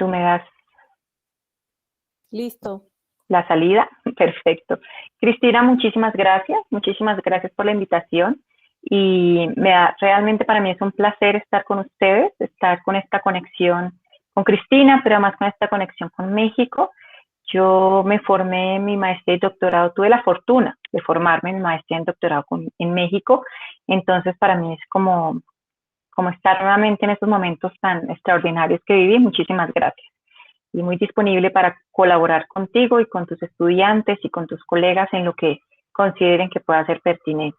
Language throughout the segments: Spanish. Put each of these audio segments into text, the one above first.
Tú me das Listo. la salida. Perfecto. Cristina, muchísimas gracias por la invitación y realmente para mí es un placer estar con ustedes, estar con esta conexión con Cristina, pero además con esta conexión con México. Yo me formé en mi maestría y doctorado, tuve la fortuna de formarme en maestría y doctorado en México, entonces para mí es como estar nuevamente en estos momentos tan extraordinarios que viví. Muchísimas gracias. Y muy disponible para colaborar contigo y con tus estudiantes y con tus colegas en lo que consideren que pueda ser pertinente.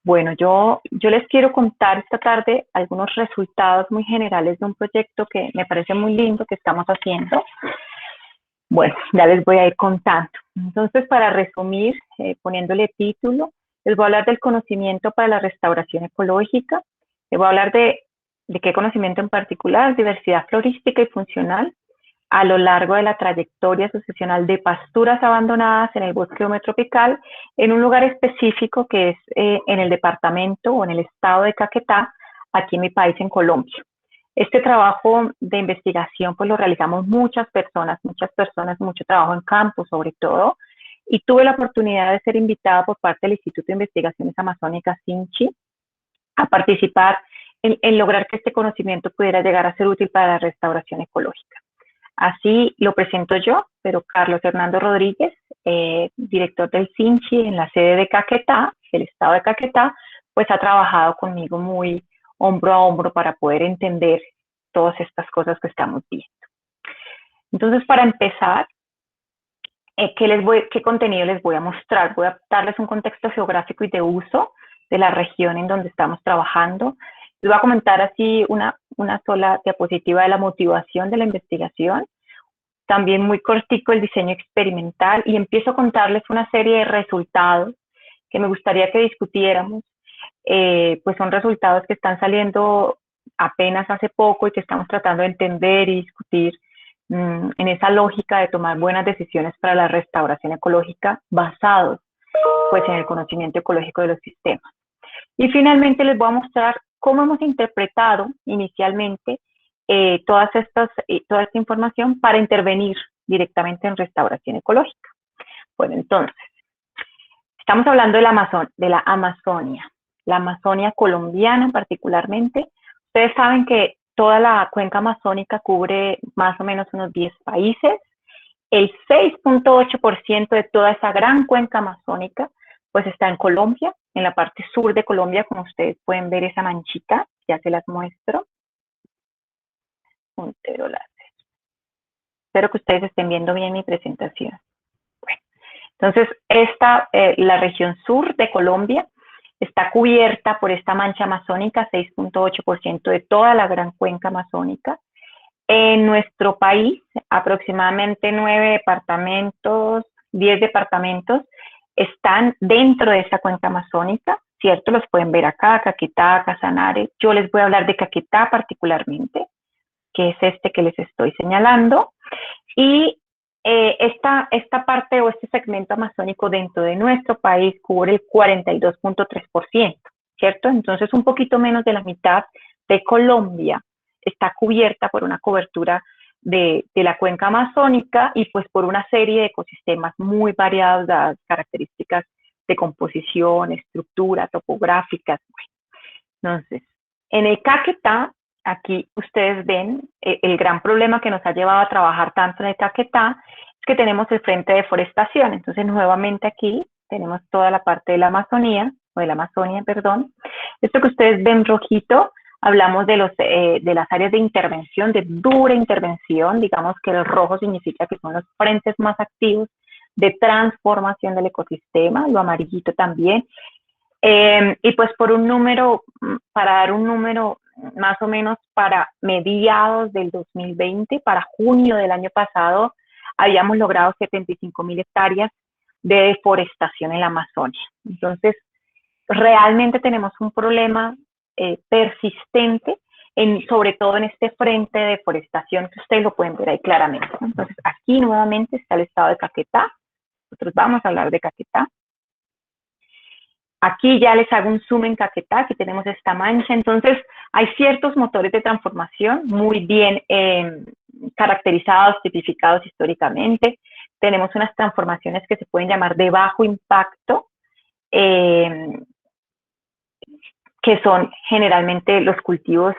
Bueno, yo les quiero contar esta tarde algunos resultados muy generales de un proyecto que me parece muy lindo que estamos haciendo. Bueno, ya les voy a ir contando. Entonces, para resumir, poniéndole título, les voy a hablar del conocimiento para la restauración ecológica. Les voy a hablar de qué conocimiento en particular, diversidad florística y funcional a lo largo de la trayectoria sucesional de pasturas abandonadas en el bosque húmedo tropical en un lugar específico que es en el departamento o en el estado de Caquetá, aquí en mi país, en Colombia. Este trabajo de investigación pues lo realizamos muchas personas, mucho trabajo en campo sobre todo, y tuve la oportunidad de ser invitada por parte del Instituto de Investigaciones Amazónicas SINCHI a participar en lograr que este conocimiento pudiera llegar a ser útil para la restauración ecológica. Así lo presento yo, pero Carlos Hernando Rodríguez, director del SINCHI en la sede de Caquetá, el estado de Caquetá, pues ha trabajado conmigo muy hombro a hombro para poder entender todas estas cosas que estamos viendo. Entonces, para empezar, ¿qué contenido les voy a mostrar? Voy a darles un contexto geográfico y de uso de la región en donde estamos trabajando. Les voy a comentar así una sola diapositiva de la motivación de la investigación, también muy cortico el diseño experimental, y empiezo a contarles una serie de resultados que me gustaría que discutiéramos. Pues son resultados que están saliendo apenas hace poco y que estamos tratando de entender y discutir en esa lógica de tomar buenas decisiones para la restauración ecológica basados pues en el conocimiento ecológico de los sistemas. Y finalmente les voy a mostrar cómo hemos interpretado inicialmente toda esta información para intervenir directamente en restauración ecológica. Bueno, entonces, estamos hablando de la Amazonia. La Amazonia colombiana particularmente. Ustedes saben que toda la cuenca amazónica cubre más o menos unos 10 países. El 6.8% de toda esa gran cuenca amazónica pues está en Colombia, en la parte sur de Colombia, como ustedes pueden ver esa manchita, ya se las muestro. Puntero láser. Espero que ustedes estén viendo bien mi presentación. Bueno, entonces la región sur de Colombia está cubierta por esta mancha amazónica, 6.8% de toda la gran cuenca amazónica. En nuestro país, aproximadamente 10 departamentos están dentro de esa cuenca amazónica, ¿cierto? Los pueden ver acá, Caquetá, Casanare. Yo les voy a hablar de Caquetá particularmente, que es este que les estoy señalando. Y esta parte o este segmento amazónico dentro de nuestro país cubre el 42.3%, ¿cierto? Entonces, un poquito menos de la mitad de Colombia está cubierta por una cobertura de la cuenca amazónica y pues por una serie de ecosistemas muy variados, dadas características de composición, estructura, topográficas. Entonces, en el Caquetá, aquí ustedes ven el gran problema que nos ha llevado a trabajar tanto en el Caquetá, es que tenemos el frente de deforestación. Entonces, nuevamente aquí tenemos toda la parte de la Amazonía, o de la Amazonia, perdón. Esto que ustedes ven rojito, hablamos de las áreas de intervención, de dura intervención, digamos que el rojo significa que son los frentes más activos de transformación del ecosistema, lo amarillito también. Y pues para dar un número más o menos para mediados del 2020, para junio del año pasado, habíamos logrado 75.000 hectáreas de deforestación en la Amazonia. Entonces, realmente tenemos un problema persistente, sobre todo en este frente de deforestación, que ustedes lo pueden ver ahí claramente. Entonces, aquí nuevamente está el estado de Caquetá. Nosotros vamos a hablar de Caquetá. Aquí ya les hago un zoom en Caquetá, aquí tenemos esta mancha. Entonces, hay ciertos motores de transformación muy bien caracterizados, tipificados históricamente. Tenemos unas transformaciones que se pueden llamar de bajo impacto, que son generalmente los cultivos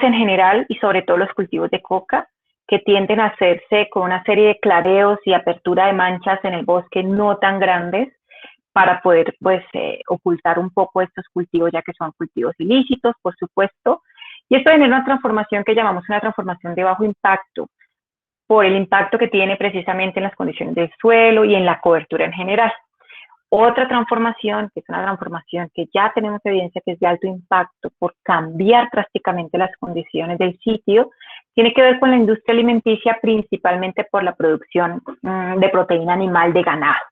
en general y sobre todo los cultivos de coca, que tienden a hacerse con una serie de clareos y apertura de manchas en el bosque no tan grandes para poder pues ocultar un poco estos cultivos, ya que son cultivos ilícitos, por supuesto. Y esto genera una transformación que llamamos una transformación de bajo impacto, por el impacto que tiene precisamente en las condiciones del suelo y en la cobertura en general. Otra transformación, que es una transformación que ya tenemos evidencia que es de alto impacto por cambiar drásticamente las condiciones del sitio, tiene que ver con la industria alimenticia, principalmente por la producción de proteína animal de ganado.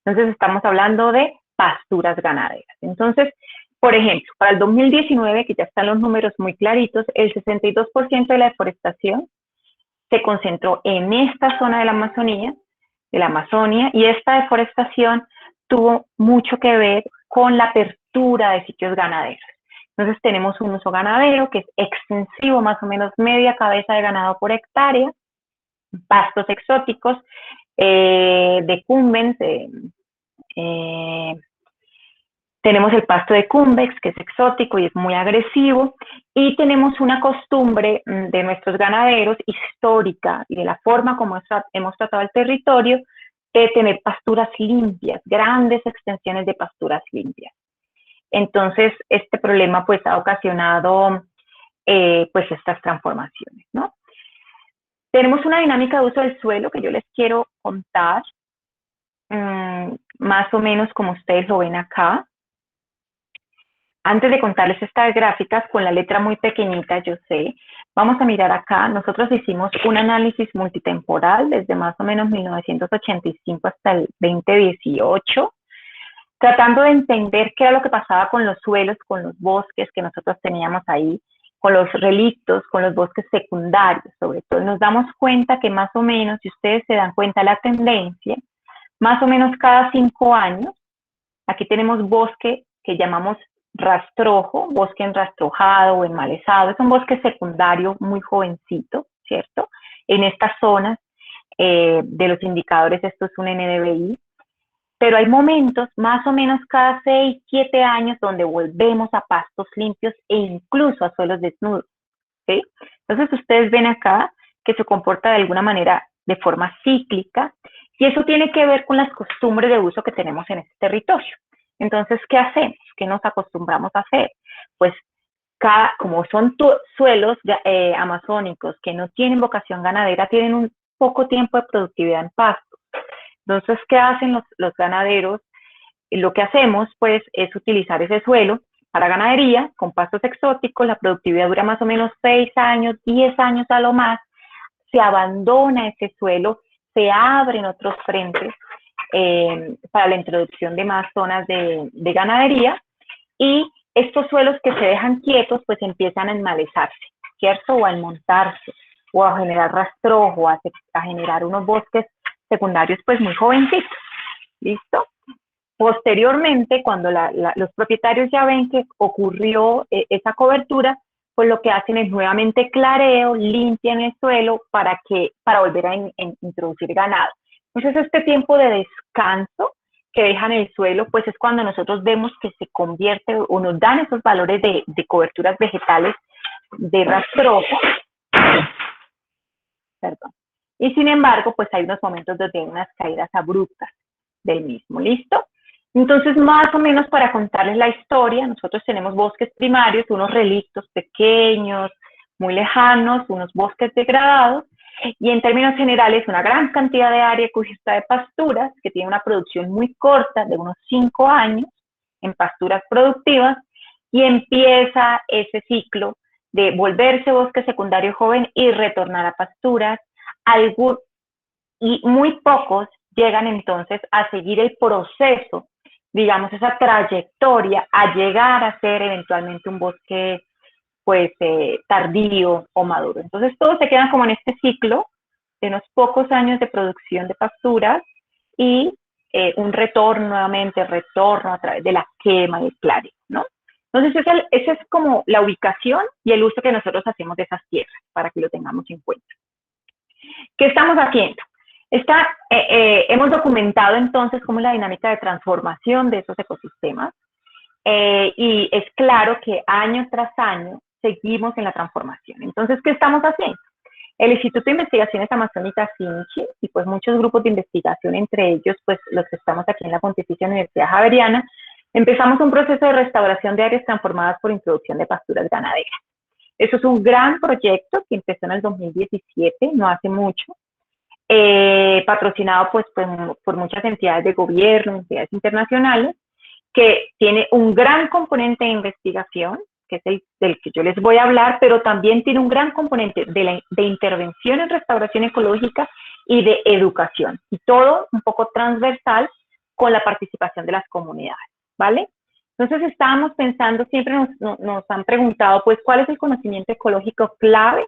Entonces estamos hablando de pasturas ganaderas. Entonces, por ejemplo, para el 2019, que ya están los números muy claritos, el 62% de la deforestación se concentró en esta zona de la Amazonia, y esta deforestación tuvo mucho que ver con la apertura de sitios ganaderos. Entonces tenemos un uso ganadero que es extensivo, más o menos media cabeza de ganado por hectárea, pastos exóticos, decumbens, tenemos el pasto de cumbex, que es exótico y es muy agresivo, y tenemos una costumbre de nuestros ganaderos histórica y de la forma como hemos tratado el territorio, de tener pasturas limpias, grandes extensiones de pasturas limpias. Entonces, este problema pues ha ocasionado pues estas transformaciones, ¿no? Tenemos una dinámica de uso del suelo que yo les quiero contar, más o menos como ustedes lo ven acá. Antes de contarles estas gráficas, con la letra muy pequeñita, yo sé, vamos a mirar acá. Nosotros hicimos un análisis multitemporal desde más o menos 1985 hasta el 2018, tratando de entender qué era lo que pasaba con los suelos, con los bosques que nosotros teníamos ahí, con los relictos, con los bosques secundarios, sobre todo. Nos damos cuenta que más o menos, si ustedes se dan cuenta la tendencia, más o menos cada 5 años, aquí tenemos bosque que llamamos rastrojo, bosque enrastrojado o enmalezado, es un bosque secundario muy jovencito, ¿cierto? En estas zonas de los indicadores, esto es un NDVI, pero hay momentos, más o menos cada 6, 7 años, donde volvemos a pastos limpios e incluso a suelos desnudos, ¿sí? Entonces ustedes ven acá que se comporta de alguna manera de forma cíclica, y eso tiene que ver con las costumbres de uso que tenemos en este territorio. Entonces, ¿qué hacemos? ¿Qué nos acostumbramos a hacer? Pues, como son suelos amazónicos que no tienen vocación ganadera, tienen un poco tiempo de productividad en pastos. Entonces, ¿qué hacen los ganaderos? Lo que hacemos, pues, es utilizar ese suelo para ganadería, con pastos exóticos. La productividad dura más o menos 6 años, 10 años a lo más. Se abandona ese suelo, se abren otros frentes para la introducción de más zonas de ganadería, y estos suelos que se dejan quietos pues empiezan a enmalezarse, ¿cierto? O a enmontarse, o a generar rastrojo, a generar unos bosques secundarios pues muy jovencitos, ¿listo? Posteriormente, cuando los propietarios ya ven que ocurrió esa cobertura, pues lo que hacen es nuevamente clareo, limpian el suelo para volver a introducir ganado. Entonces, este tiempo de descanso que dejan el suelo, pues es cuando nosotros vemos que se convierte o nos dan esos valores de coberturas vegetales de rastrojo. Perdón. Y sin embargo, pues hay unos momentos donde hay unas caídas abruptas del mismo, ¿listo? Entonces, más o menos para contarles la historia, nosotros tenemos bosques primarios, unos relictos pequeños, muy lejanos, unos bosques degradados, y en términos generales una gran cantidad de área cubierta de pasturas, que tiene una producción muy corta, de unos 5 años, en pasturas productivas, y empieza ese ciclo de volverse bosque secundario joven y retornar a pasturas. Y muy pocos llegan entonces a seguir el proceso, digamos, esa trayectoria a llegar a ser eventualmente un bosque pues tardío o maduro. Entonces todos se quedan como en este ciclo de unos pocos años de producción de pasturas y un retorno nuevamente, retorno a través de la quema y el clareo, ¿no? Entonces esa es como la ubicación y el uso que nosotros hacemos de esas tierras, para que lo tengamos en cuenta. ¿Qué estamos haciendo? Hemos documentado entonces cómo es la dinámica de transformación de esos ecosistemas y es claro que año tras año seguimos en la transformación. Entonces, ¿qué estamos haciendo? El Instituto de Investigaciones Amazónicas INCHI y pues muchos grupos de investigación, entre ellos pues los que estamos aquí en la Pontificia Universidad Javeriana, empezamos un proceso de restauración de áreas transformadas por introducción de pasturas ganaderas. Eso es un gran proyecto que empezó en el 2017, no hace mucho, patrocinado pues por muchas entidades de gobierno, entidades internacionales, que tiene un gran componente de investigación, que es el del que yo les voy a hablar, pero también tiene un gran componente de intervención en restauración ecológica y de educación, y todo un poco transversal con la participación de las comunidades, ¿vale? Entonces estábamos pensando, siempre nos han preguntado, pues, ¿cuál es el conocimiento ecológico clave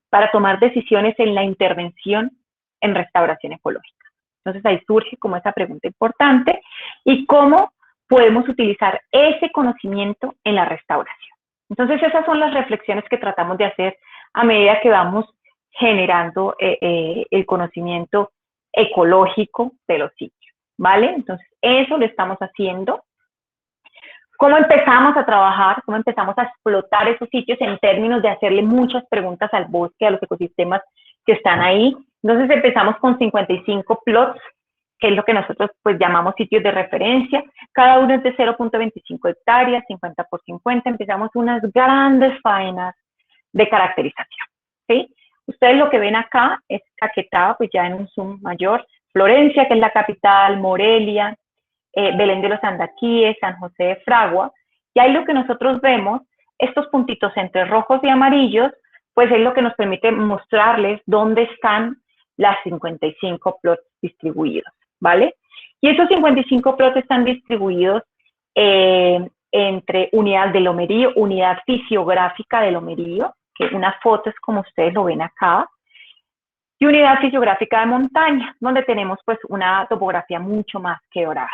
para tomar decisiones en la intervención en restauración ecológica? Entonces ahí surge como esa pregunta importante, y cómo podemos utilizar ese conocimiento en la restauración. Entonces esas son las reflexiones que tratamos de hacer a medida que vamos generando el conocimiento ecológico de los sitios, ¿vale? Entonces eso lo estamos haciendo. ¿Cómo empezamos a trabajar? ¿Cómo empezamos a explotar esos sitios en términos de hacerle muchas preguntas al bosque, a los ecosistemas que están ahí? Entonces empezamos con 55 plots, que es lo que nosotros pues llamamos sitios de referencia. Cada uno es de 0.25 hectáreas, 50 por 50. Empezamos unas grandes faenas de caracterización, ¿sí? Ustedes lo que ven acá es Caquetá, pues ya en un zoom mayor, Florencia, que es la capital, Morelia, Belén de los Andaquíes, San José de Fragua, y ahí lo que nosotros vemos, estos puntitos entre rojos y amarillos, pues es lo que nos permite mostrarles dónde están las 55 plots distribuidos, ¿vale? Y esos 55 plots están distribuidos entre unidad de lomerío, unidad fisiográfica de lomerío, que una foto es como ustedes lo ven acá, y unidad fisiográfica de montaña, donde tenemos pues una topografía mucho más quebrada.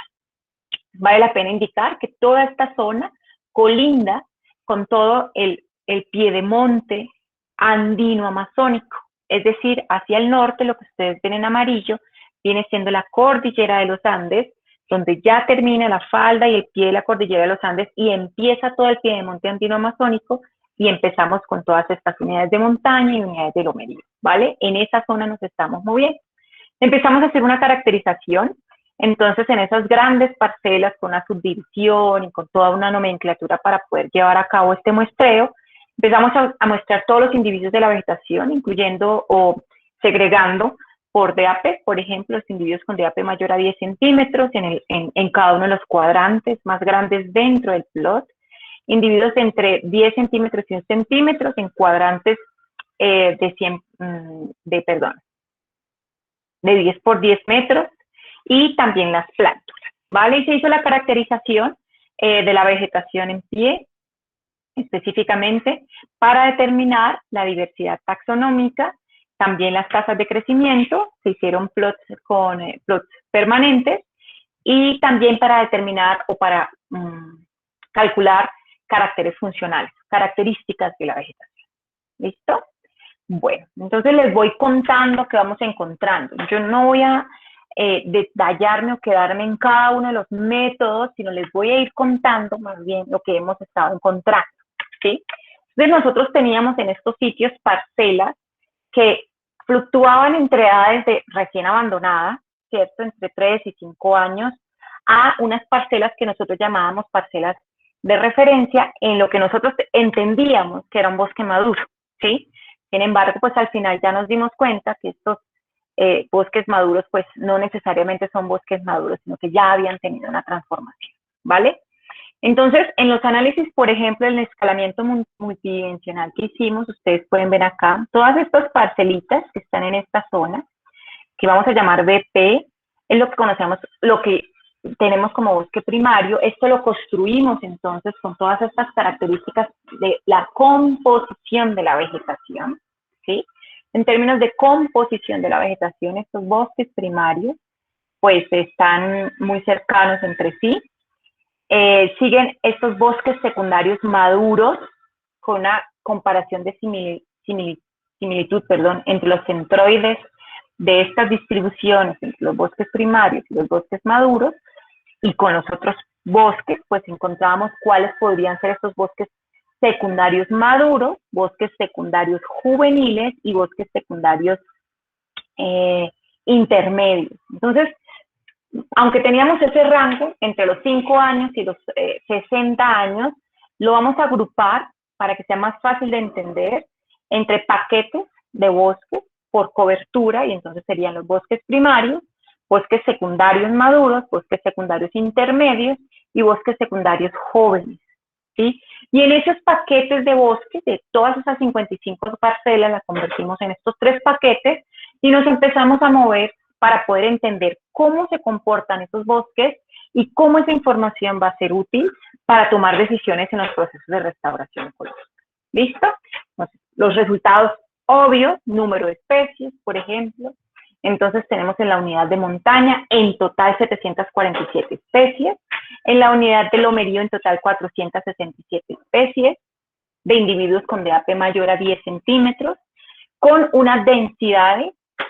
Vale la pena indicar que toda esta zona colinda con todo el piedemonte andino amazónico, es decir, hacia el norte, lo que ustedes ven en amarillo, viene siendo la cordillera de los Andes, donde ya termina la falda y el pie de la cordillera de los Andes y empieza todo el piedemonte andino amazónico y empezamos con todas estas unidades de montaña y unidades de lomerío, ¿vale? En esa zona nos estamos moviendo. Empezamos a hacer una caracterización. Entonces, en esas grandes parcelas con una subdivisión y con toda una nomenclatura para poder llevar a cabo este muestreo, empezamos a muestrar todos los individuos de la vegetación, incluyendo o segregando por DAP, por ejemplo, los individuos con DAP mayor a 10 centímetros en cada uno de los cuadrantes más grandes dentro del plot, individuos entre 10 centímetros y 1 centímetro en cuadrantes de 10 por 10 metros, y también las plántulas, ¿vale? Y se hizo la caracterización de la vegetación en pie, específicamente, para determinar la diversidad taxonómica, también las tasas de crecimiento, se hicieron plots con plots permanentes, y también para determinar o para calcular caracteres funcionales, características de la vegetación. ¿Listo? Bueno, entonces les voy contando qué vamos encontrando. Yo no voy a detallarme o quedarme en cada uno de los métodos, sino les voy a ir contando más bien lo que hemos estado encontrando, ¿sí? Entonces nosotros teníamos en estos sitios parcelas que fluctuaban entre edades de recién abandonada, ¿cierto? Entre 3 y 5 años, a unas parcelas que nosotros llamábamos parcelas de referencia en lo que nosotros entendíamos que era un bosque maduro, ¿sí? Sin embargo, pues al final ya nos dimos cuenta que estos bosques maduros pues no necesariamente son bosques maduros, sino que ya habían tenido una transformación, ¿vale? Entonces, en los análisis, por ejemplo, el escalamiento multidimensional que hicimos, ustedes pueden ver acá, todas estas parcelitas que están en esta zona, que vamos a llamar BP, es lo que conocemos, lo que tenemos como bosque primario. Esto lo construimos entonces con todas estas características de la composición de la vegetación, ¿sí? En términos de composición de la vegetación, estos bosques primarios pues están muy cercanos entre sí. Siguen estos bosques secundarios maduros con una comparación de similitud entre los centroides de estas distribuciones entre los bosques primarios y los bosques maduros, y con los otros bosques, pues encontrábamos cuáles podrían ser estos bosques secundarios maduros, bosques secundarios juveniles y bosques secundarios intermedios. Entonces, aunque teníamos ese rango entre los 5 años y los 60 años, lo vamos a agrupar para que sea más fácil de entender entre paquetes de bosques por cobertura, y entonces serían los bosques primarios, bosques secundarios maduros, bosques secundarios intermedios y bosques secundarios jóvenes, ¿sí? Y en esos paquetes de bosques, de todas esas 55 parcelas, las convertimos en estos 3 paquetes y nos empezamos a mover para poder entender cómo se comportan esos bosques y cómo esa información va a ser útil para tomar decisiones en los procesos de restauración ecológica. ¿Listo? Entonces, los resultados obvios, número de especies, por ejemplo. Entonces tenemos en la unidad de montaña en total 747 especies, en la unidad de lomerío en total 467 especies, de individuos con DAP mayor a 10 centímetros, con una densidad,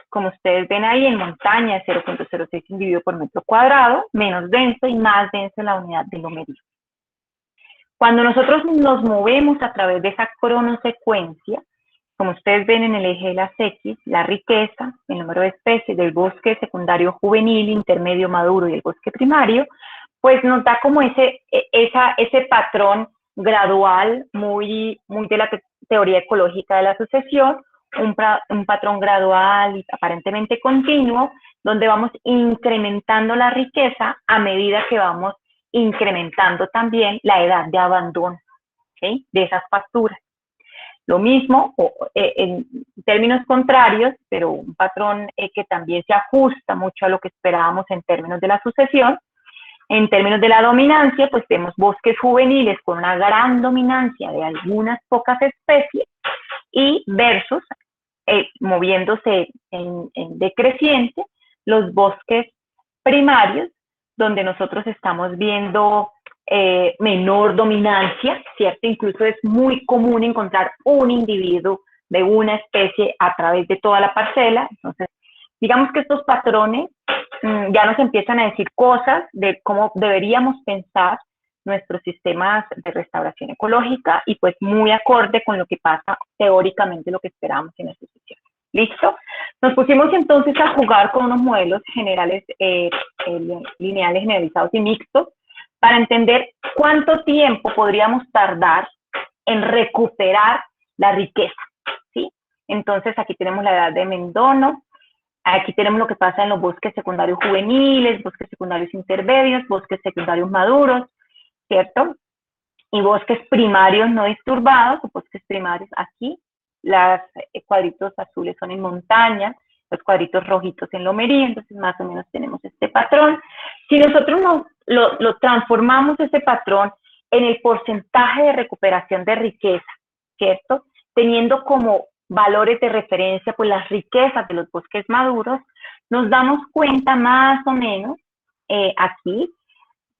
como ustedes ven ahí, en montaña de 0.06 individuo por metro cuadrado, menos denso y más denso en la unidad de lomerío. Cuando nosotros nos movemos a través de esa cronosecuencia, como ustedes ven en el eje de las X, la riqueza, el número de especies del bosque secundario juvenil, intermedio maduro y el bosque primario, pues nos da como ese patrón gradual muy de la teoría ecológica de la sucesión, un patrón gradual y aparentemente continuo, donde vamos incrementando la riqueza a medida que vamos incrementando también la edad de abandono, ¿sí?, de esas pasturas. Lo mismo, en términos contrarios, pero un patrón que también se ajusta mucho a lo que esperábamos en términos de la sucesión. En términos de la dominancia, pues vemos bosques juveniles con una gran dominancia de algunas pocas especies y versus, moviéndose en decreciente, los bosques primarios, donde nosotros estamos viendo menor dominancia, ¿cierto? Incluso es muy común encontrar un individuo de una especie a través de toda la parcela. Entonces, digamos que estos patrones ya nos empiezan a decir cosas de cómo deberíamos pensar nuestros sistemas de restauración ecológica y pues muy acorde con lo que pasa teóricamente, lo que esperamos en la sucesión. ¿Listo? Nos pusimos entonces a jugar con unos modelos generales, lineales, generalizados y mixtos, para entender cuánto tiempo podríamos tardar en recuperar la riqueza, ¿sí? Entonces aquí tenemos la edad de Mendono, aquí tenemos lo que pasa en los bosques secundarios juveniles, bosques secundarios intermedios, bosques secundarios maduros, ¿cierto? Y bosques primarios no disturbados, o bosques primarios aquí, los cuadritos azules son en montaña, los cuadritos rojitos en lomería, entonces más o menos tenemos este patrón. Si nosotros lo transformamos ese patrón en el porcentaje de recuperación de riqueza, ¿cierto? Teniendo como valores de referencia pues las riquezas de los bosques maduros, nos damos cuenta más o menos aquí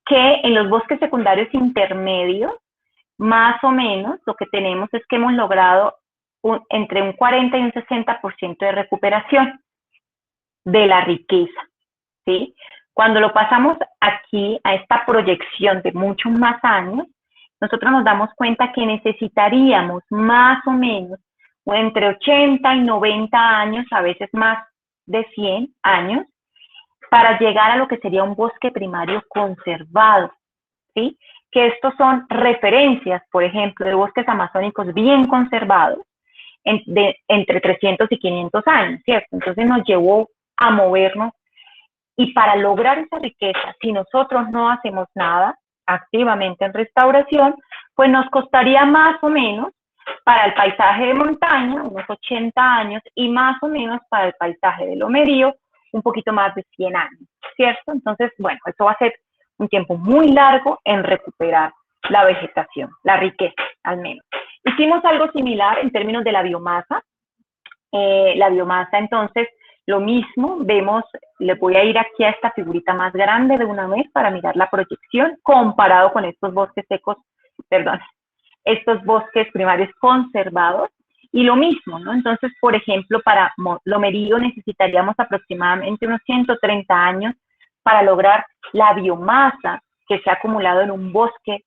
que en los bosques secundarios intermedios, más o menos lo que tenemos es que hemos logrado entre un 40 y un 60% de recuperación de la riqueza, ¿sí? Cuando lo pasamos aquí a esta proyección de muchos más años, nosotros nos damos cuenta que necesitaríamos más o menos entre 80 y 90 años, a veces más de 100 años, para llegar a lo que sería un bosque primario conservado, ¿sí? Que estos son referencias, por ejemplo, de bosques amazónicos bien conservados, entre 300 y 500 años, ¿cierto? Entonces nos llevó a movernos, y para lograr esa riqueza, si nosotros no hacemos nada activamente en restauración, pues nos costaría más o menos para el paisaje de montaña unos 80 años y más o menos para el paisaje de lomerío un poquito más de 100 años, ¿cierto? Entonces, bueno, eso va a ser un tiempo muy largo en recuperar la vegetación, la riqueza al menos. Hicimos algo similar en términos de la biomasa. La biomasa, entonces, lo mismo, vemos, le voy a ir aquí a esta figurita más grande de una vez para mirar la proyección comparado con estos bosques secos, perdón, estos bosques primarios conservados. Y lo mismo, ¿no? Entonces, por ejemplo, para lomerío necesitaríamos aproximadamente unos 130 años para lograr la biomasa que se ha acumulado en un bosque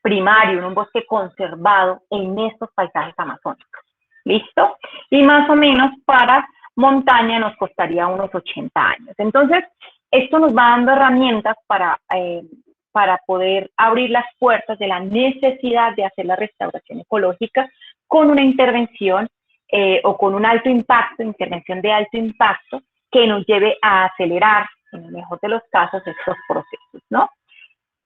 primario, en un bosque conservado en estos paisajes amazónicos. ¿Listo? Y más o menos para montaña nos costaría unos 80 años. Entonces, esto nos va dando herramientas para poder abrir las puertas de la necesidad de hacer la restauración ecológica con una intervención o con un alto impacto, intervención de alto impacto, que nos lleve a acelerar, en el mejor de los casos, estos procesos, ¿no?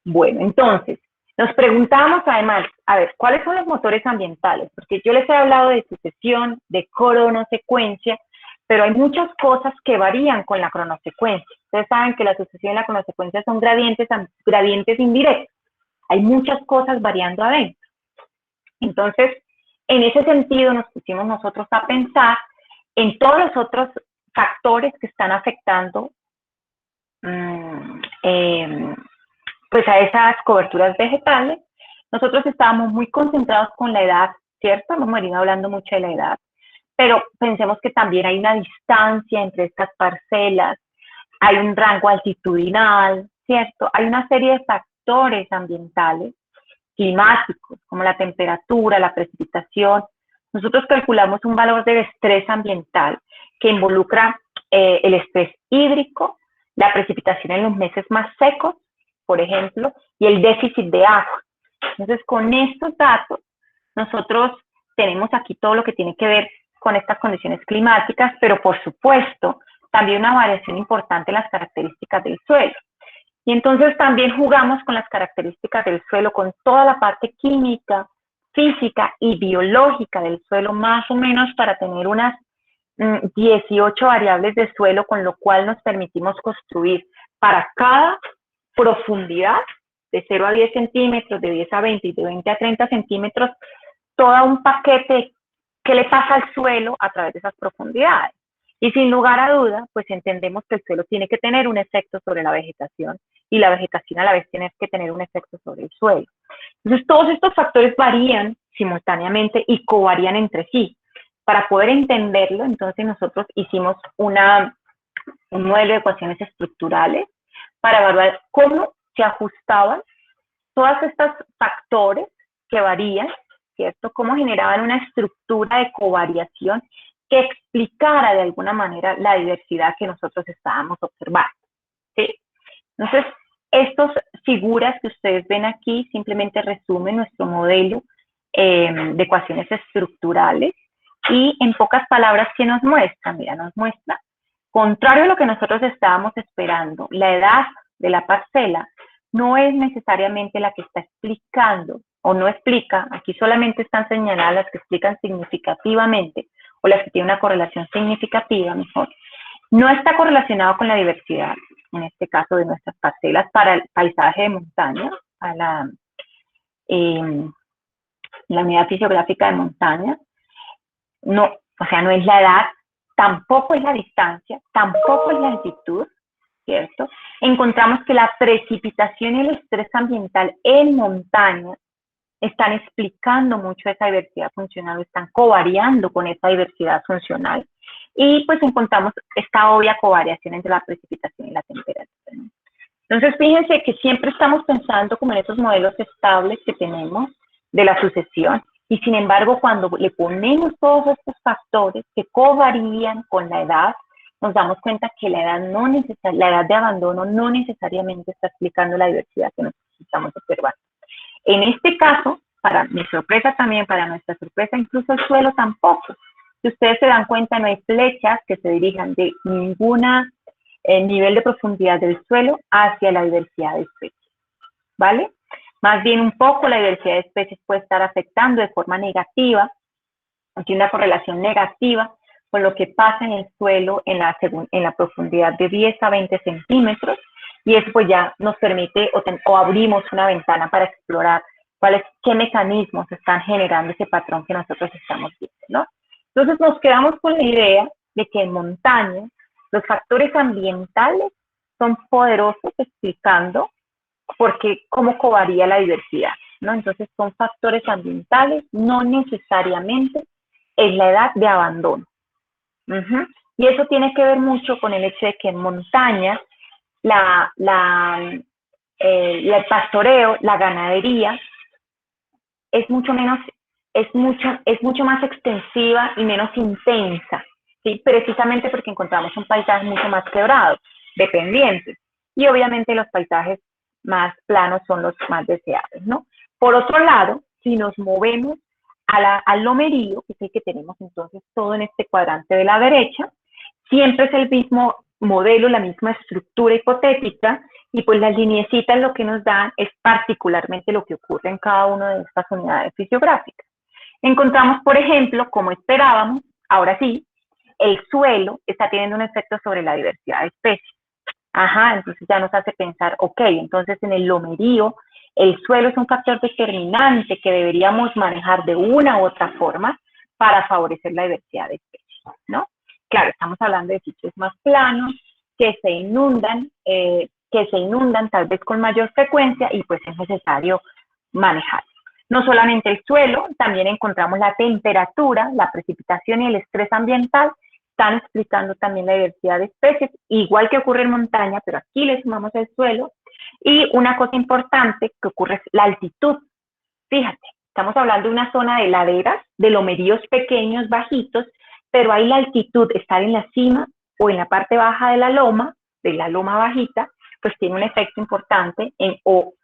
Bueno, entonces, nos preguntamos además, a ver, ¿cuáles son los motores ambientales? Porque yo les he hablado de sucesión, de cronosecuencia, pero hay muchas cosas que varían con la cronosecuencia. Ustedes saben que la sucesión y la cronosecuencia son gradientes indirectos. Hay muchas cosas variando adentro. Entonces, en ese sentido nos pusimos nosotros a pensar en todos los otros factores que están afectando pues a esas coberturas vegetales. Nosotros estábamos muy concentrados con la edad, ¿cierto? Hemos venido hablando mucho de la edad, pero pensemos que también hay una distancia entre estas parcelas, hay un rango altitudinal, ¿cierto? Hay una serie de factores ambientales, climáticos, como la temperatura, la precipitación. Nosotros calculamos un valor del estrés ambiental que involucra el estrés hídrico, la precipitación en los meses más secos, por ejemplo, y el déficit de agua. Entonces, con estos datos, nosotros tenemos aquí todo lo que tiene que ver con estas condiciones climáticas, pero por supuesto, también una variación importante en las características del suelo. Y entonces también jugamos con las características del suelo, con toda la parte química, física y biológica del suelo, más o menos para tener unas 18 variables de suelo, con lo cual nos permitimos construir para cada profundidad de 0 a 10 centímetros, de 10 a 20 y de 20 a 30 centímetros, todo un paquete que le pasa al suelo a través de esas profundidades. Y sin lugar a duda, pues entendemos que el suelo tiene que tener un efecto sobre la vegetación y la vegetación a la vez tiene que tener un efecto sobre el suelo. Entonces, todos estos factores varían simultáneamente y covarían entre sí. Para poder entenderlo, entonces nosotros hicimos un modelo de ecuaciones estructurales para evaluar cómo se ajustaban todos estos factores que varían, ¿cierto? Cómo generaban una estructura de covariación que explicara de alguna manera la diversidad que nosotros estábamos observando, ¿sí? Entonces, estas figuras que ustedes ven aquí simplemente resumen nuestro modelo de ecuaciones estructurales y en pocas palabras, ¿qué nos muestra? Mira, nos muestra, contrario a lo que nosotros estábamos esperando, la edad de la parcela no es necesariamente la que está explicando o no explica, aquí solamente están señaladas las que explican significativamente o las que tienen una correlación significativa, mejor, no está correlacionado con la diversidad, en este caso de nuestras parcelas para el paisaje de montaña, a la unidad fisiográfica de montaña, no, o sea, no es la edad, tampoco es la distancia, tampoco es la altitud, ¿cierto? Encontramos que la precipitación y el estrés ambiental en montaña están explicando mucho esa diversidad funcional, están covariando con esa diversidad funcional. Y pues encontramos esta obvia covariación entre la precipitación y la temperatura, ¿no? Entonces, fíjense que siempre estamos pensando como en esos modelos estables que tenemos de la sucesión, y sin embargo, cuando le ponemos todos estos factores que covarían con la edad, nos damos cuenta que la edad de abandono no necesariamente está explicando la diversidad que nosotros estamos observando. En este caso, para mi sorpresa también, para nuestra sorpresa, incluso el suelo tampoco. Si ustedes se dan cuenta, no hay flechas que se dirijan de ninguna nivel de profundidad del suelo hacia la diversidad de especies, ¿vale? Más bien un poco la diversidad de especies puede estar afectando de forma negativa, tiene una correlación negativa con lo que pasa en el suelo en la profundidad de 10 a 20 centímetros, y eso pues ya nos permite o abrimos una ventana para explorar qué mecanismos están generando ese patrón que nosotros estamos viendo, ¿no? Entonces nos quedamos con la idea de que en montaña los factores ambientales son poderosos explicando cómo covaría la diversidad. ¿no? Entonces son factores ambientales, no necesariamente es la edad de abandono. Y eso tiene que ver mucho con el hecho de que en montaña el pastoreo, la ganadería, es mucho más extensiva y menos intensa, ¿sí? Precisamente porque encontramos un paisaje mucho más quebrado, de pendientes. Y obviamente los paisajes más planos son los más deseables, ¿no? Por otro lado, si nos movemos al lomerío, que es el que tenemos entonces todo en este cuadrante de la derecha, siempre es el mismo modelo, la misma estructura hipotética, y pues las lineecitas lo que nos dan es particularmente lo que ocurre en cada una de estas unidades fisiográficas. Encontramos, por ejemplo, como esperábamos, ahora sí, el suelo está teniendo un efecto sobre la diversidad de especies. Entonces ya nos hace pensar, ok, entonces en el lomerío, el suelo es un factor determinante que deberíamos manejar de una u otra forma para favorecer la diversidad de especies, ¿no? Claro, estamos hablando de sitios más planos, que se inundan tal vez con mayor frecuencia y pues es necesario manejar. No solamente el suelo, también encontramos la temperatura, la precipitación y el estrés ambiental, están explicando también la diversidad de especies, igual que ocurre en montaña, pero aquí le sumamos el suelo. Y una cosa importante que ocurre es la altitud. Fíjate, estamos hablando de una zona de laderas, de lomeríos pequeños, bajitos, pero ahí la altitud, estar en la cima o en la parte baja de la loma bajita, pues tiene un efecto importante o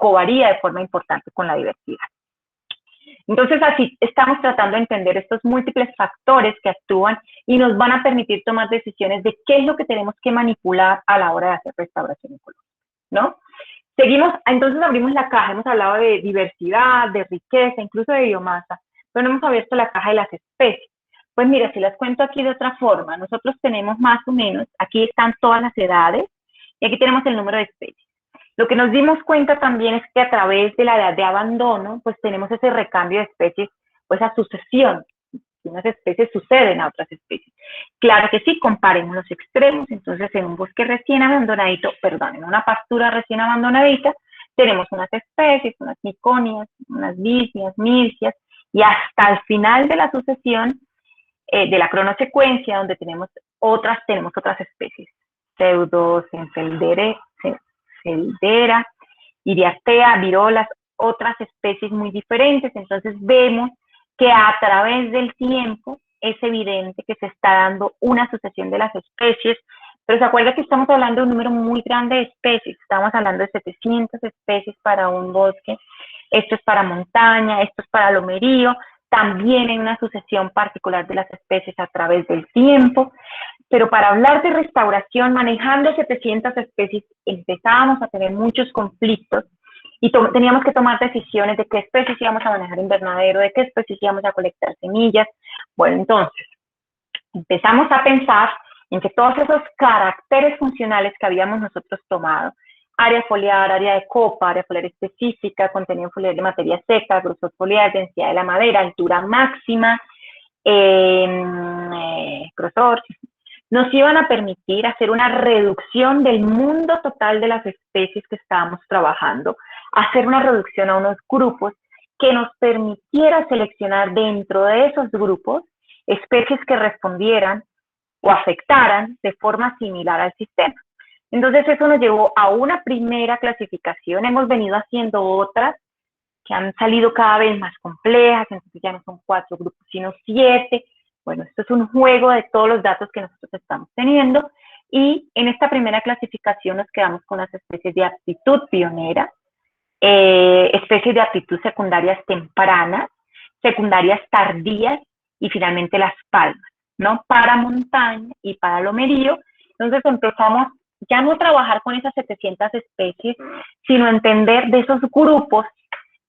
covaría de forma importante con la diversidad. Entonces, así estamos tratando de entender estos múltiples factores que actúan y nos van a permitir tomar decisiones de qué es lo que tenemos que manipular a la hora de hacer restauración ecológica, ¿no? Seguimos, entonces abrimos la caja, hemos hablado de diversidad, de riqueza, incluso de biomasa, pero no hemos abierto la caja de las especies. Pues mira, si las cuento aquí de otra forma, nosotros tenemos más o menos, aquí están todas las edades y aquí tenemos el número de especies. Lo que nos dimos cuenta también es que a través de la edad de abandono, pues tenemos ese recambio de especies, pues a sucesión. Unas especies suceden a otras especies. Claro que sí, comparemos los extremos, entonces en un bosque recién abandonadito, en una pastura recién abandonadita, tenemos unas especies, unas miconias, unas bisnias, milcias, y hasta el final de la sucesión, de la cronosecuencia, donde tenemos otras especies, Pseudo, Celdera, Iriartea, Virolas, otras especies muy diferentes. Entonces vemos que a través del tiempo es evidente que se está dando una sucesión de las especies, pero se acuerda que estamos hablando de un número muy grande de especies, estamos hablando de 700 especies para un bosque, esto es para montaña, esto es para lomerío, también hay una sucesión particular de las especies a través del tiempo, pero para hablar de restauración, manejando 700 especies, empezábamos a tener muchos conflictos y teníamos que tomar decisiones de qué especies íbamos a manejar invernadero, de qué especies íbamos a colectar semillas. Bueno, entonces, empezamos a pensar en que todos esos caracteres funcionales que habíamos nosotros tomado, área foliar, área de copa, área foliar específica, contenido foliar de materia seca, grosor foliar, densidad de la madera, altura máxima, grosor, nos iban a permitir hacer una reducción del mundo total de las especies que estábamos trabajando, hacer una reducción a unos grupos que nos permitiera seleccionar dentro de esos grupos especies que respondieran o afectaran de forma similar al sistema. Entonces eso nos llevó a una primera clasificación, hemos venido haciendo otras que han salido cada vez más complejas, entonces ya no son 4 grupos, sino 7. Bueno, esto es un juego de todos los datos que nosotros estamos teniendo y en esta primera clasificación nos quedamos con las especies de aptitud pionera, especies de aptitud secundarias tempranas, secundarias tardías y finalmente las palmas, ¿no? Para montaña y para lomerío. Entonces empezamos ya no a trabajar con esas 700 especies, sino a entender de esos grupos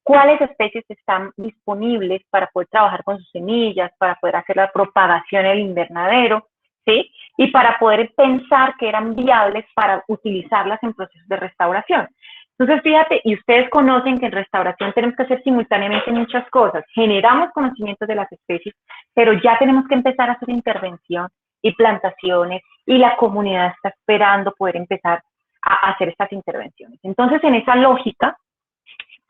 cuáles especies están disponibles para poder trabajar con sus semillas, para poder hacer la propagación en el invernadero, ¿sí? Y para poder pensar que eran viables para utilizarlas en procesos de restauración. Entonces, fíjate, y ustedes conocen que en restauración tenemos que hacer simultáneamente muchas cosas. Generamos conocimientos de las especies, pero ya tenemos que empezar a hacer intervención y plantaciones, y la comunidad está esperando poder empezar a hacer estas intervenciones. Entonces, en esa lógica,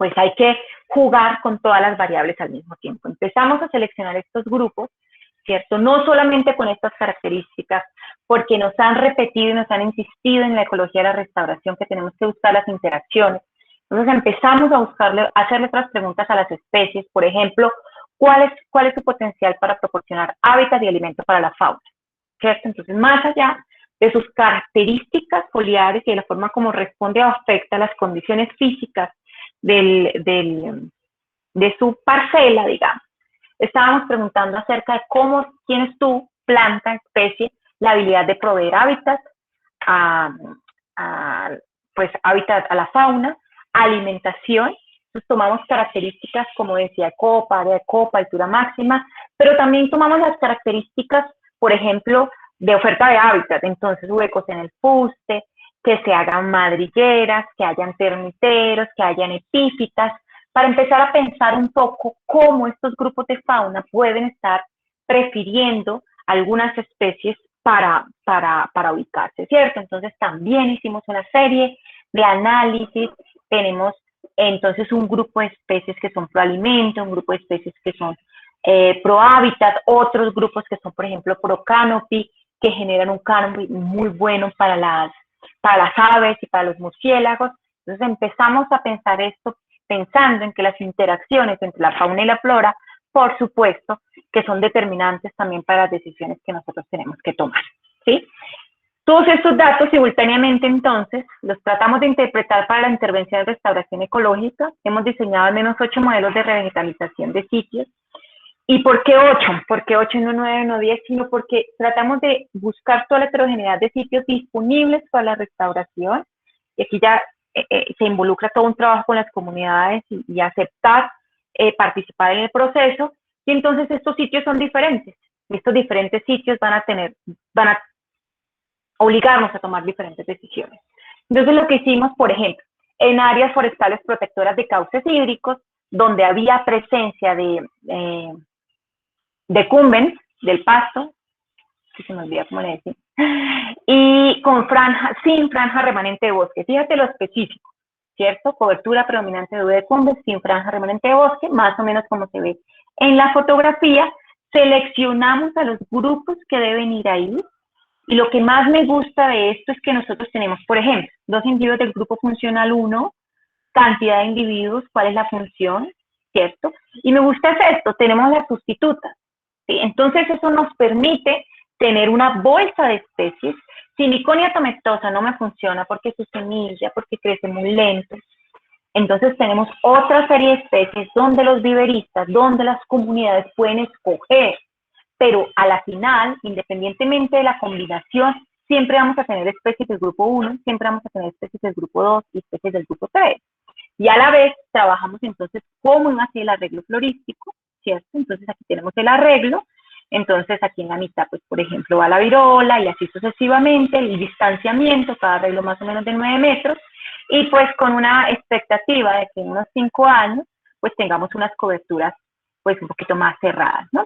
pues hay que jugar con todas las variables al mismo tiempo. Empezamos a seleccionar estos grupos, ¿cierto? No solamente con estas características, porque nos han repetido y nos han insistido en la ecología de la restauración que tenemos que buscar las interacciones. Entonces empezamos a hacerle otras preguntas a las especies, por ejemplo, ¿cuál es su potencial para proporcionar hábitat y alimento para la fauna? ¿Cierto? Entonces, más allá de sus características foliares y de la forma como responde o afecta las condiciones físicas de su parcela, digamos, estábamos preguntando acerca de cómo tienes tú, planta, especie, la habilidad de proveer hábitat pues hábitat a la fauna, alimentación. Entonces tomamos características, como decía, copa, área de copa, altura máxima, pero también tomamos las características, por ejemplo, de oferta de hábitat. Entonces, huecos en el fuste, que se hagan madrigueras, que hayan termiteros, que hayan epífitas, para empezar a pensar un poco cómo estos grupos de fauna pueden estar prefiriendo algunas especies para ubicarse, ¿cierto? Entonces también hicimos una serie de análisis, tenemos entonces un grupo de especies que son pro alimento, un grupo de especies que son pro hábitat, otros grupos que son, por ejemplo, pro canopy, que generan un canopy muy bueno para las aves y para los murciélagos. Entonces empezamos a pensar esto pensando en que las interacciones entre la fauna y la flora, por supuesto, que son determinantes también para las decisiones que nosotros tenemos que tomar, ¿sí? Todos estos datos simultáneamente, entonces, los tratamos de interpretar para la intervención de restauración ecológica. Hemos diseñado al menos 8 modelos de revegetalización de sitios. ¿Y por qué 8? ¿Por qué 8 y no 9, no 10? Sino porque tratamos de buscar toda la heterogeneidad de sitios disponibles para la restauración. Y aquí ya se involucra todo un trabajo con las comunidades y aceptar participar en el proceso. Y entonces estos sitios son diferentes. Estos diferentes sitios van a obligarnos a tomar diferentes decisiones. Entonces lo que hicimos, por ejemplo, en áreas forestales protectoras de cauces hídricos, donde había presencia de cumbens, del pasto, que se me olvida cómo le decimos, y con sin franja remanente de bosque. Fíjate lo específico, ¿cierto? Cobertura predominante de cumbres, sin franja remanente de bosque, más o menos como se ve en la fotografía. Seleccionamos a los grupos que deben ir ahí, y lo que más me gusta de esto es que nosotros tenemos, por ejemplo, 2 individuos del grupo funcional 1, cantidad de individuos, cuál es la función, ¿cierto? Y me gusta esto, tenemos las sustitutas, ¿sí? Entonces eso nos permite tener una bolsa de especies. Siliconia tomentosa no me funciona porque su semilla, porque crece muy lento. Entonces tenemos otra serie de especies donde los viveristas, donde las comunidades pueden escoger, pero a la final, independientemente de la combinación, siempre vamos a tener especies del grupo 1, siempre vamos a tener especies del grupo 2 y especies del grupo 3. Y a la vez trabajamos entonces cómo hace el arreglo florístico, ¿cierto? Entonces aquí tenemos el arreglo, entonces aquí en la mitad, pues por ejemplo va la virola y así sucesivamente, el distanciamiento, cada arreglo más o menos de 9 metros, y pues con una expectativa de que en unos 5 años, pues tengamos unas coberturas pues un poquito más cerradas, ¿no?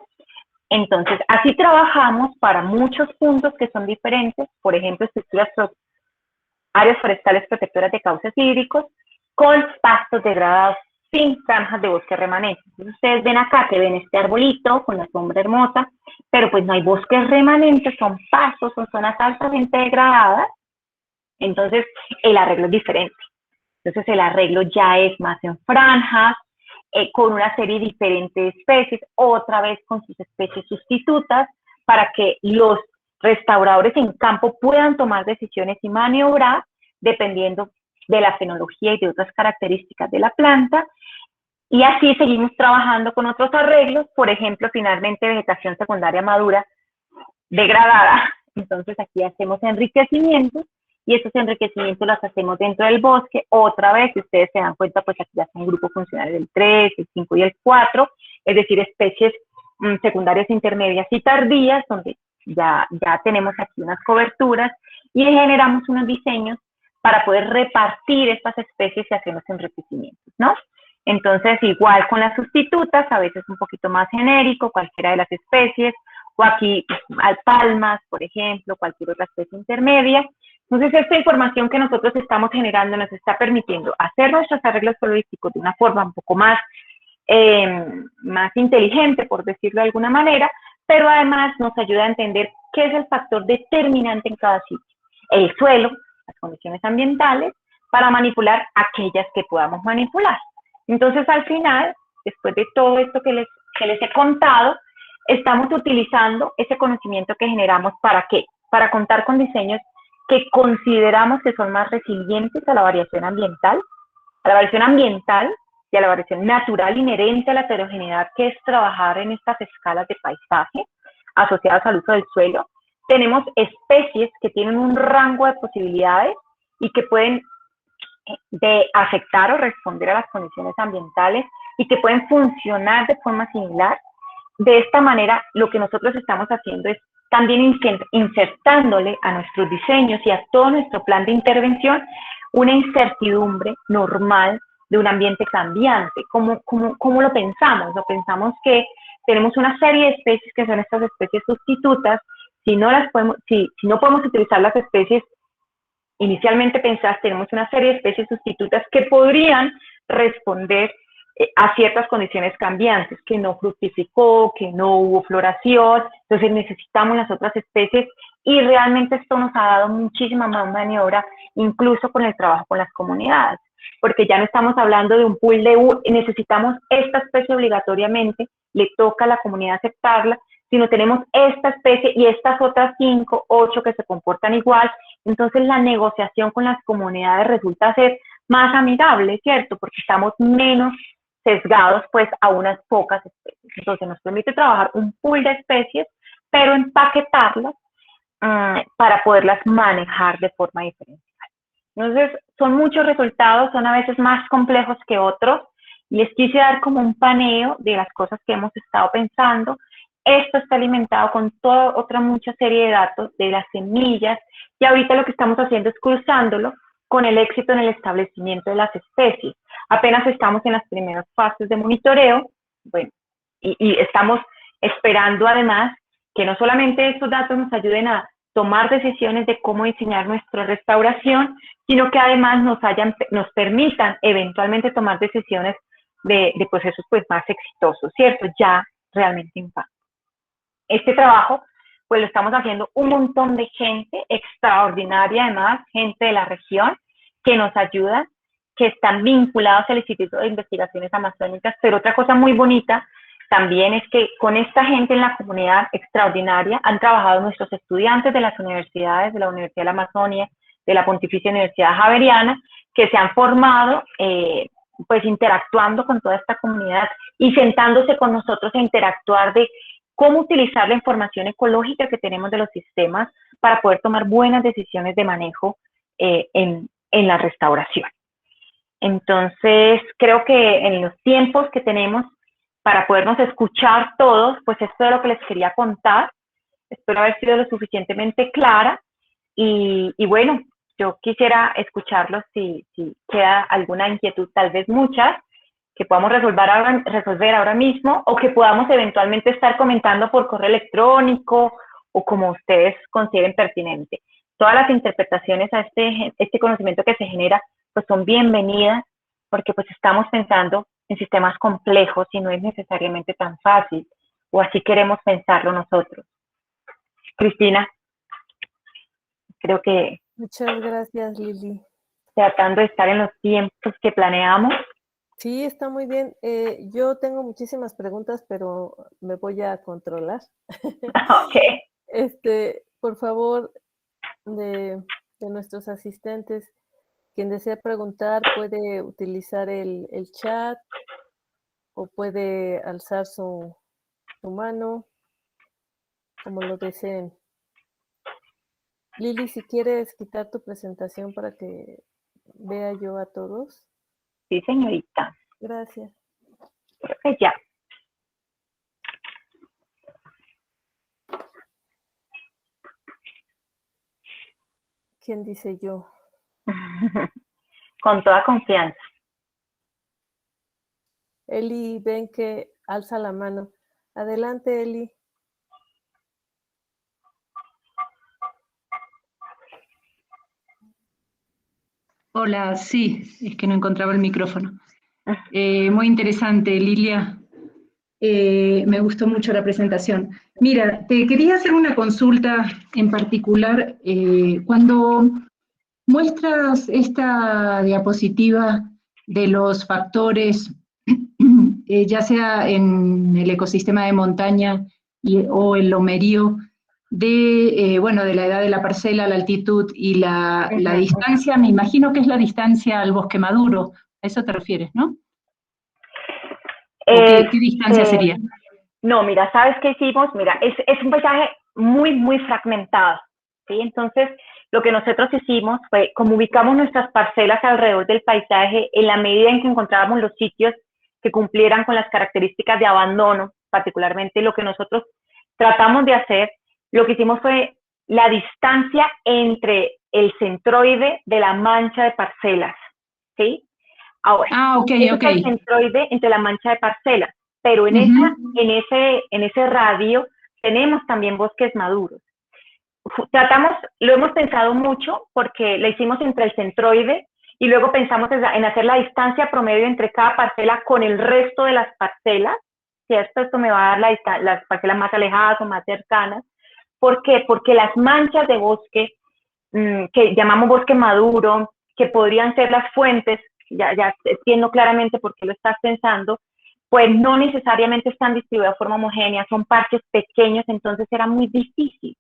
Entonces, así trabajamos para muchos puntos que son diferentes, por ejemplo, áreas forestales protectoras de cauces hídricos, con pastos degradados sin franjas de bosque remanente. Entonces, ustedes ven acá que ven este arbolito con la sombra hermosa, pero pues no hay bosques remanentes, son pastos, son zonas altamente degradadas, entonces el arreglo es diferente. Entonces el arreglo ya es más en franjas, con una serie de diferentes especies, otra vez con sus especies sustitutas, para que los restauradores en campo puedan tomar decisiones y maniobrar dependiendo de la fenología y de otras características de la planta. Y así seguimos trabajando con otros arreglos, por ejemplo, finalmente vegetación secundaria madura degradada. Entonces aquí hacemos enriquecimientos y esos enriquecimientos los hacemos dentro del bosque. Otra vez, si ustedes se dan cuenta, pues aquí ya son grupos funcionales del 3, el 5 y el 4, es decir, especies secundarias, intermedias y tardías, donde ya tenemos aquí unas coberturas y generamos unos diseños para poder repartir estas especies y hacer los enriquecimientos, ¿no? Entonces, igual con las sustitutas, a veces un poquito más genérico, cualquiera de las especies, o aquí palmas, por ejemplo, cualquier otra especie intermedia, Entonces, esta información que nosotros estamos generando nos está permitiendo hacer nuestros arreglos holísticos de una forma un poco más inteligente, por decirlo de alguna manera, pero además nos ayuda a entender qué es el factor determinante en cada sitio. El suelo, las condiciones ambientales, para manipular aquellas que podamos manipular. Entonces, al final, después de todo esto que les he contado, estamos utilizando ese conocimiento que generamos ¿para qué? Para contar con diseños que consideramos que son más resilientes a la variación ambiental, y a la variación natural inherente a la heterogeneidad, que es trabajar en estas escalas de paisaje asociadas al uso del suelo. Tenemos especies que tienen un rango de posibilidades y que pueden afectar o responder a las condiciones ambientales y que pueden funcionar de forma similar. De esta manera, lo que nosotros estamos haciendo es también insertándole a nuestros diseños y a todo nuestro plan de intervención una incertidumbre normal de un ambiente cambiante. ¿Cómo lo pensamos? Lo pensamos que tenemos una serie de especies que son estas especies sustitutas. Si no podemos utilizar las especies inicialmente pensadas, tenemos una serie de especies sustitutas que podrían responder a ciertas condiciones cambiantes, que no fructificó, que no hubo floración, entonces necesitamos las otras especies y realmente esto nos ha dado muchísima más maniobra, incluso con el trabajo con las comunidades, porque ya no estamos hablando de un pool necesitamos esta especie obligatoriamente, le toca a la comunidad aceptarla, sino tenemos esta especie y estas otras 5, 8 que se comportan igual, entonces la negociación con las comunidades resulta ser más amigable, ¿cierto? Porque estamos menos sesgados pues a unas pocas especies. Entonces nos permite trabajar un pool de especies, pero empaquetarlas para poderlas manejar de forma diferente. Entonces son muchos resultados, son a veces más complejos que otros. Les quise dar como un paneo de las cosas que hemos estado pensando. Esto está alimentado con toda otra mucha serie de datos de las semillas y ahorita lo que estamos haciendo es cruzándolo con el éxito en el establecimiento de las especies. Apenas estamos en las primeras fases de monitoreo, bueno, y estamos esperando además que no solamente estos datos nos ayuden a tomar decisiones de cómo diseñar nuestra restauración, sino que además nos permitan eventualmente tomar decisiones de procesos pues más exitosos, ¿cierto? Ya realmente impacto. Este trabajo pues lo estamos haciendo un montón de gente extraordinaria, además, gente de la región que nos ayuda, que están vinculados al Instituto de Investigaciones Amazónicas, pero otra cosa muy bonita también es que con esta gente en la comunidad extraordinaria han trabajado nuestros estudiantes de las universidades, de la Universidad de la Amazonia, de la Pontificia Universidad Javeriana, que se han formado pues interactuando con toda esta comunidad y sentándose con nosotros a interactuar de cómo utilizar la información ecológica que tenemos de los sistemas para poder tomar buenas decisiones de manejo en la restauración. Entonces, creo que en los tiempos que tenemos para podernos escuchar todos, pues esto es lo que les quería contar. Espero haber sido lo suficientemente clara y bueno, yo quisiera escucharlos si queda alguna inquietud, tal vez muchas, que podamos resolver ahora mismo o que podamos eventualmente estar comentando por correo electrónico o como ustedes consideren pertinente. Todas las interpretaciones a este conocimiento que se genera pues son bienvenidas porque pues estamos pensando en sistemas complejos y no es necesariamente tan fácil o así queremos pensarlo nosotros. Cristina, creo que Muchas gracias, Lili. tratando de estar en los tiempos que planeamos. Sí, está muy bien. Yo tengo muchísimas preguntas, pero me voy a controlar. Ok. Por favor, de nuestros asistentes, quien desea preguntar puede utilizar el chat o puede alzar su mano, como lo deseen. Lili, si quieres quitar tu presentación para que vea yo a todos. Sí, señorita. Gracias. Creo que ya. ¿Quién dice yo? Con toda confianza. Eli, ven que alza la mano. Adelante, Eli. Hola, sí, es que no encontraba el micrófono. Muy interesante, Lilia. Me gustó mucho la presentación. Mira, te quería hacer una consulta en particular. Cuando muestras esta diapositiva de los factores, ya sea en el ecosistema de montaña o el lomerío, bueno, de la edad de la parcela, la altitud y la distancia, me imagino que es la distancia al bosque maduro. A eso te refieres, ¿no? ¿O qué distancia sería? No, mira, ¿sabes qué hicimos? Mira, es un paisaje muy, muy fragmentado, ¿sí? Entonces, lo que nosotros hicimos fue, como ubicamos nuestras parcelas alrededor del paisaje, en la medida en que encontrábamos los sitios que cumplieran con las características de abandono, particularmente lo que nosotros tratamos de hacer, lo que hicimos fue la distancia entre el centroide de la mancha de parcelas, ¿sí? Ahora, ok. ese es el centroide entre la mancha de parcelas, pero en ese radio tenemos también bosques maduros. Lo hemos pensado mucho porque lo hicimos entre el centroide y luego pensamos en hacer la distancia promedio entre cada parcela con el resto de las parcelas, ¿cierto? Esto me va a dar las parcelas más alejadas o más cercanas. ¿Por qué? Porque las manchas de bosque, que llamamos bosque maduro, que podrían ser las fuentes, ya entiendo claramente por qué lo estás pensando, pues no necesariamente están distribuidas de forma homogénea, son parches pequeños, entonces era muy difícil,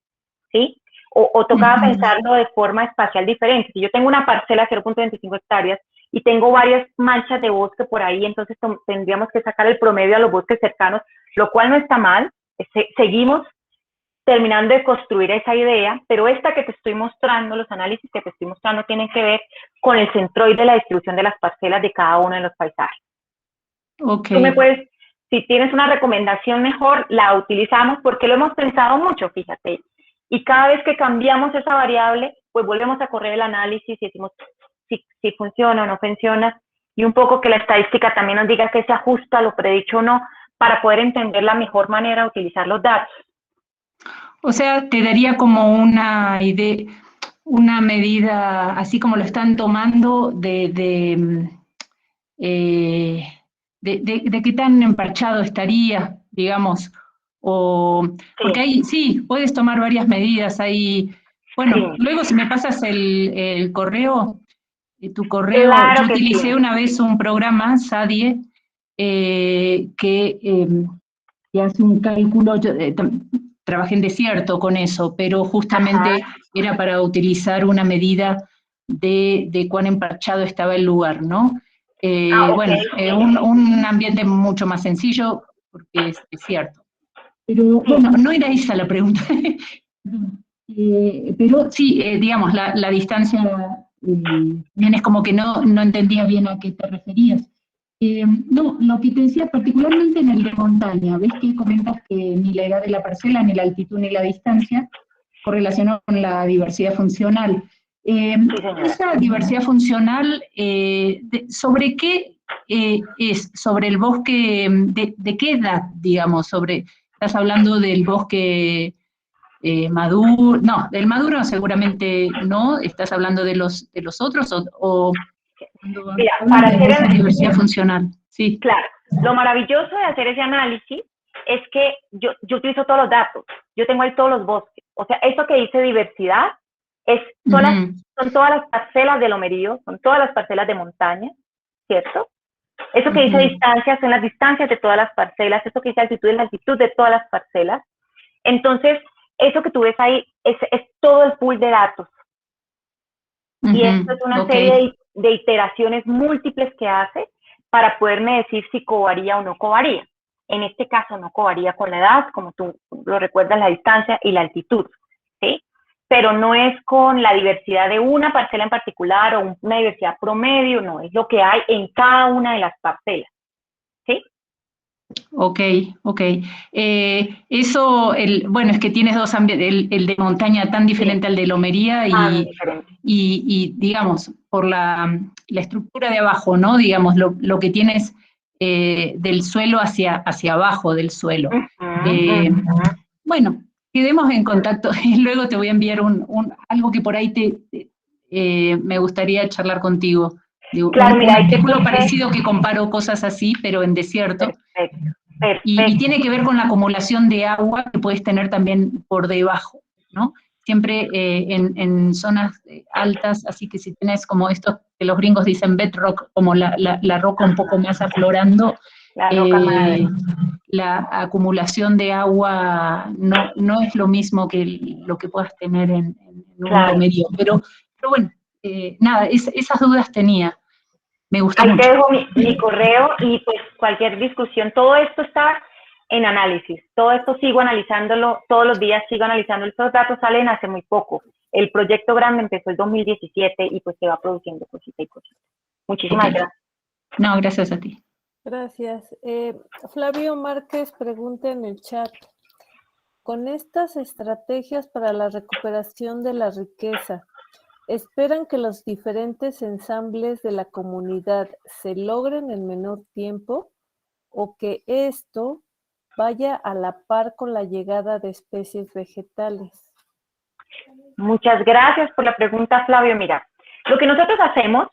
¿sí? O tocaba pensarlo de forma espacial diferente. Si yo tengo una parcela de 0.25 hectáreas y tengo varias manchas de bosque por ahí, entonces tendríamos que sacar el promedio a los bosques cercanos, lo cual no está mal. Seguimos terminando de construir esa idea, pero esta que te estoy mostrando, los análisis que te estoy mostrando tienen que ver con el centroide de la distribución de las parcelas de cada uno de los paisajes. Okay. Tú me puedes, si tienes una recomendación mejor, la utilizamos porque lo hemos pensado mucho, fíjate. Y cada vez que cambiamos esa variable, pues volvemos a correr el análisis y decimos si funciona o no funciona, y un poco que la estadística también nos diga que se ajusta a lo predicho o no, para poder entender la mejor manera de utilizar los datos. O sea, te daría como una idea, una medida, así como lo están tomando, de qué tan emparchado estaría, digamos, porque ahí sí, puedes tomar varias medidas ahí. Bueno, luego si me pasas el correo, tu correo, claro, yo utilicé una vez un programa, SADIE, que hace un cálculo, yo trabajé en desierto con eso, pero justamente era para utilizar una medida de cuán emparchado estaba el lugar, ¿no? Bueno, un ambiente mucho más sencillo, porque es cierto. Pero bueno, no era esa la pregunta. Pero sí, digamos, la distancia, bien es como que no entendía bien a qué te referías. No, lo que te decía particularmente en el de montaña, ves que comentas que ni la edad de la parcela, ni la altitud, ni la distancia correlacionó con la diversidad funcional. Esa diversidad funcional, ¿sobre qué es? ¿Sobre el bosque, de qué edad, digamos? ¿Estás hablando del bosque maduro? No, del maduro seguramente no. ¿Estás hablando de los otros Mira, para hacer esa diversidad funcional? Sí. Claro, lo maravilloso de hacer ese análisis es que yo utilizo todos los datos, yo tengo ahí todos los bosques, o sea, esto que dice diversidad son todas las parcelas de lomerío, son todas las parcelas de montaña, ¿cierto? Eso que dice distancia son las distancias de todas las parcelas, eso que dice altitud es la altitud de todas las parcelas. Entonces, eso que tú ves ahí es todo el pool de datos. Y esto es una serie de iteraciones múltiples que hace para poderme decir si covaría o no covaría. En este caso no covaría con la edad, como tú lo recuerdas, la distancia y la altitud, ¿sí? Pero no es con la diversidad de una parcela en particular o una diversidad promedio, no, es lo que hay en cada una de las parcelas, ¿sí? Ok. Eso, bueno, es que tienes dos ambientes, el de montaña tan diferente al de lomería y digamos, por la estructura de abajo, ¿no? Digamos, lo que tienes del suelo hacia abajo del suelo. Bueno, quedemos en contacto. Luego te voy a enviar algo que por ahí me gustaría charlar contigo. Claro, Un mira, artículo parecido que comparo cosas así, pero en desierto. perfecto, Y perfecto. tiene que ver con la acumulación de agua que puedes tener también por debajo, ¿no? Siempre en zonas altas, así que si tienes como estos que los gringos dicen bedrock, como la roca un poco más aflorando, La roca madre. la acumulación de agua no es lo mismo que lo que puedas tener en un Claro. lomerío. Pero bueno, nada, esas dudas tenía. Me gustó Ahí mucho. te dejo mi correo y pues cualquier discusión. Todo esto está en análisis. Todo esto sigo analizándolo, todos los días sigo analizando. Estos datos salen hace muy poco. El proyecto grande empezó el 2017 y pues se va produciendo cosita y cosita. Muchísimas gracias. No, gracias a ti. Gracias. Flavio Márquez pregunta en el chat, con estas estrategias para la recuperación de la riqueza, ¿esperan que los diferentes ensambles de la comunidad se logren en menor tiempo o que esto vaya a la par con la llegada de especies vegetales? Muchas gracias por la pregunta, Flavio. Mira, lo que nosotros hacemos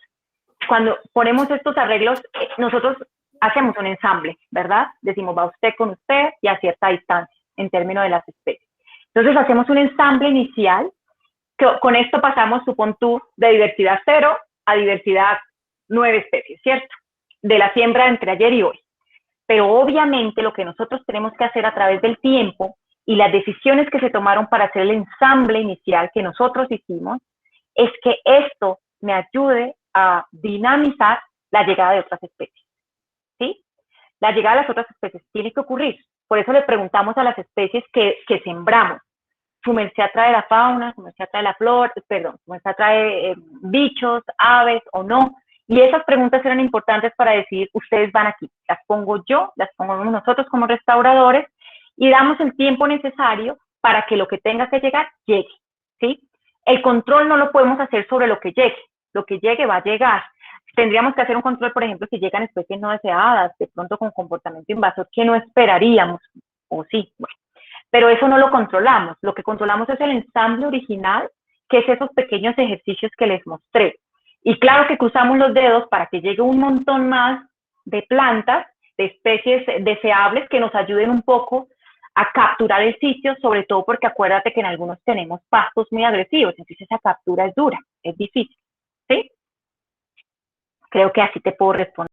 cuando ponemos estos arreglos, nosotros hacemos un ensamble, ¿verdad? Decimos, va usted con usted y a cierta distancia en términos de las especies. Entonces hacemos un ensamble inicial, que con esto pasamos, supón tú, de diversidad 0 a diversidad 9 especies, ¿cierto? De la siembra entre ayer y hoy. Pero obviamente lo que nosotros tenemos que hacer a través del tiempo y las decisiones que se tomaron para hacer el ensamble inicial que nosotros hicimos, es que esto me ayude a dinamizar la llegada de otras especies, ¿sí? La llegada de las otras especies tiene que ocurrir. Por eso le preguntamos a las especies que sembramos. Su merced atrae la fauna, su merced atrae la flor, perdón, su merced atrae bichos, aves o no. Y esas preguntas eran importantes para decir, ustedes van aquí. Las pongo yo, las pongo nosotros como restauradores y damos el tiempo necesario para que lo que tenga que llegar, llegue, ¿sí? El control no lo podemos hacer sobre lo que llegue va a llegar. Tendríamos que hacer un control, por ejemplo, si llegan especies no deseadas, de pronto con comportamiento invasor, que no esperaríamos, o sí, bueno. Pero eso no lo controlamos. Lo que controlamos es el ensamble original, que es esos pequeños ejercicios que les mostré. Y claro que cruzamos los dedos para que llegue un montón más de plantas, de especies deseables que nos ayuden un poco a capturar el sitio, sobre todo porque acuérdate que en algunos tenemos pastos muy agresivos, entonces esa captura es dura, es difícil, ¿sí? Creo que así te puedo responder.